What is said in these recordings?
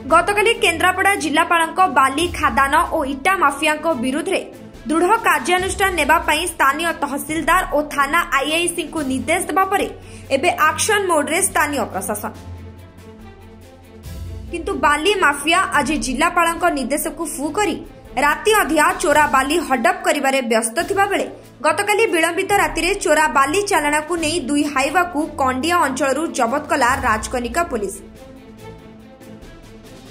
गतकाली केन्द्रापड़ा जिलापालक बाली खादान और इटा माफिया विरुद्ध में दृढ़ कार्यानुष्ठान नेबा पई स्थानीय तहसीलदार और थाना आईआईसी को निर्देश देबा परे एबे एक्शन मोड रे स्थानीय प्रशासन किंतु बाली माफिया आज जिलापालक निर्देश को फू करी राति अधिया चोरा बाली हडप करिबारे व्यस्त थिबा बेले गतकाली विलंबित राति चोरा बाली चालाणा को नहीं दुई हाइवा को कंडिया अंचल जबत कला राजकनिका पुलिस।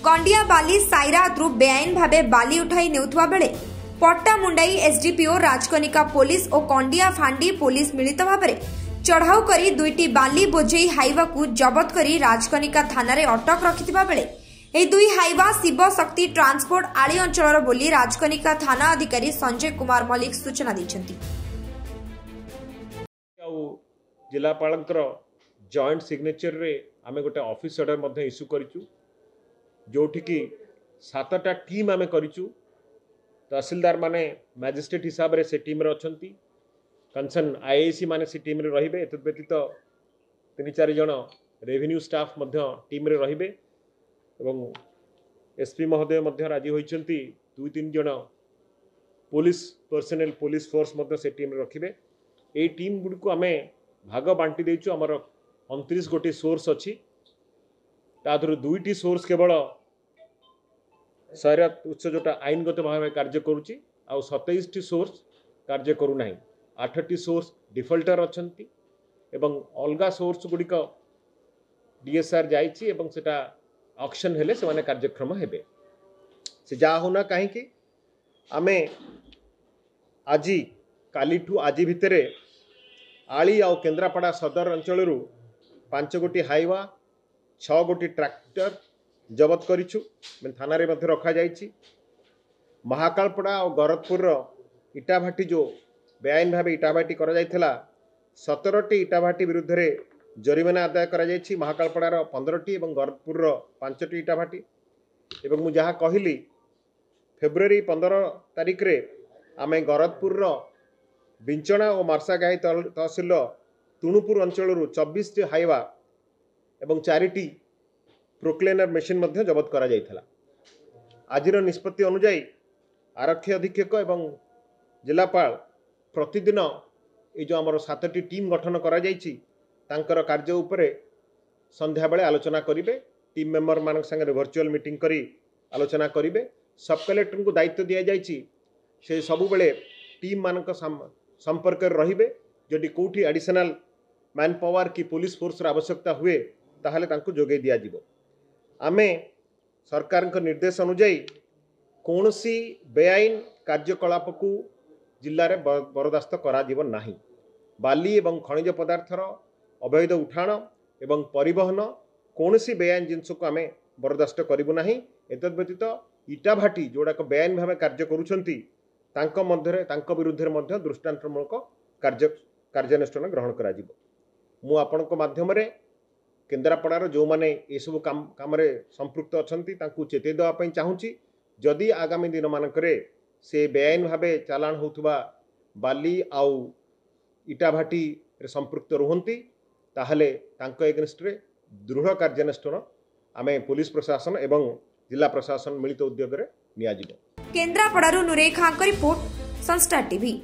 कंडिया बाली साइरात बेआईन भावे बाली उठाई नेउथुवा बेले पट्टामुंडाई एसडीपीओ राजकनिका पुलिस और कंडिया फांडी पुलिस मिलित भाव चढ़ाऊ करी दुईटी बाली बोझेई हाइवा को जबत करी राजकनिका थाना रे अटक रखिथिबा बेले ए दुई हाइवा शिव शक्ति ट्रांसपोर्ट आली अंचल बोली राजकनिका थाना अधिकारी संजय कुमार मलिक सूचना दैछंती। जिलापालकर जॉइंट सिग्नेचर रे आमे गोटे ऑफिस ऑर्डर मध्ये इश्यू करिचु जोठी की 7टा टीम आमे करिचु। तहसीलदार माने मैजिस्ट्रेट हिसाब रे से टीम रे अछंती, कंसर्न आईआईसी माने से टीम रे रहिबे, एतद व्यतीत 3-4 जण रेवेन्यू स्टाफ मध्ये टीम रे रहिबे एवं एसपी महोदय मध्ये राजी होइछंती 2-3 जण पुलिस पर्सनल पुलिस फोर्स मध्ये से टीम रे रखिबे। ए टीम गुड को आमे भाग बांटी देइछु। हमर 29 गोटी सोर्स अछि, तादर 2टी सोर्स केवल सैरात उच्च जोटा आईनगत भाव कार्य करुच्ची आ 27टी सोर्स कार्य करू नाही। 8टी सोर्स डिफल्टर अछंती एवं अलगा सोर्स गुड़िक डीएसआर जाइछि एवं सेटा ऑक्शन हेले से माने कार्यक्रम हेबे। से जा होना कहीं आमे आजी कालीठू आजी भितरे आली आ केन्द्रापड़ा सदर अंचल 5 गोटी हाइवा 6 गोटी ट्रैक्टर जबत करिछु, थाना रे मध्य रखा जाइछि। महाकालपड़ा और गरदपुर इटाभाटी जो बेआईन भाव इटाभाटी करा जाइथिला 17टी इटाभाटी विरुद्ध रे जरिमाना आदाय करा जाइछि। महाकालपड़ार 15टी और गरदपुर 5टी इटाभाटी एवं मु जहाँ कहली फेब्रुआरी 15 तारिख रे आमे गरदपुर बिंचना और मार्सागाई तहसील तुणुपुर अंचल 24टी हाइवा एवं 4टी प्रोक्लेनर मेसीन मध्य जबत करा जाइथिला। आजिर निष्पत्ति अनुसार आरक्षी अधीक्षक एवं जिलापाल प्रतिदिन ये जो आमर 7टी टीम गठन करा जाइछि तांकर कार्य उपरे संध्या बेले आलोचना करिवे। टीम मेंबर मान संगे वर्चुअल मीटिंग करी आलोचना करिवे। सब कलेक्टर को दायित्व दिया जाइछि से सबु बेले टीम मानक संपर्क रहिबे। जदि कोठी एडिशनल मैन पावर की पुलिस फोर्स र आवश्यकता हुए ताहले तांको जोगे दिया जिवो। आमे सरकार निर्देश अनुजाई कौन सी बेआईन कार्यकलाप को जिले में बरदास्त करा जीवन नाही। बाली एवं खनिज पदार्थर अवैध उठाण एवं परिवहन कौन सी बेआईन जिनस को आमे बरदास्त करिबु नाही। एतद व्यतीत इटाभाटी जोड़ाक बेआईन भाव कार्य करुछंती तांको मध्यरे तांको विरुद्धरे मध्य दृष्टांतमूलक कार्यानुष्ठान ग्रहण करा जिवो। मु आपनक माध्यम रे केन्द्रापड़ार जो माने ये सब काम संपृक्त अछंती तांकु चेते देवा पई चाहूची। जदि आगामी दिन मानकरे से बेआईन भावे चालाण होथुबा बाली आउ इटाभाटी रे संपृक्त रुहंती ताहले तांको एगेंस्ट रे दृढ़ कार्यानुष्ठान आमे पुलिस प्रशासन एवं जिला प्रशासन मिलित उद्योग रे निया जिवो। केन्द्रापड़ारू नुरेखांक रिपोर्ट संस्टार टीवी।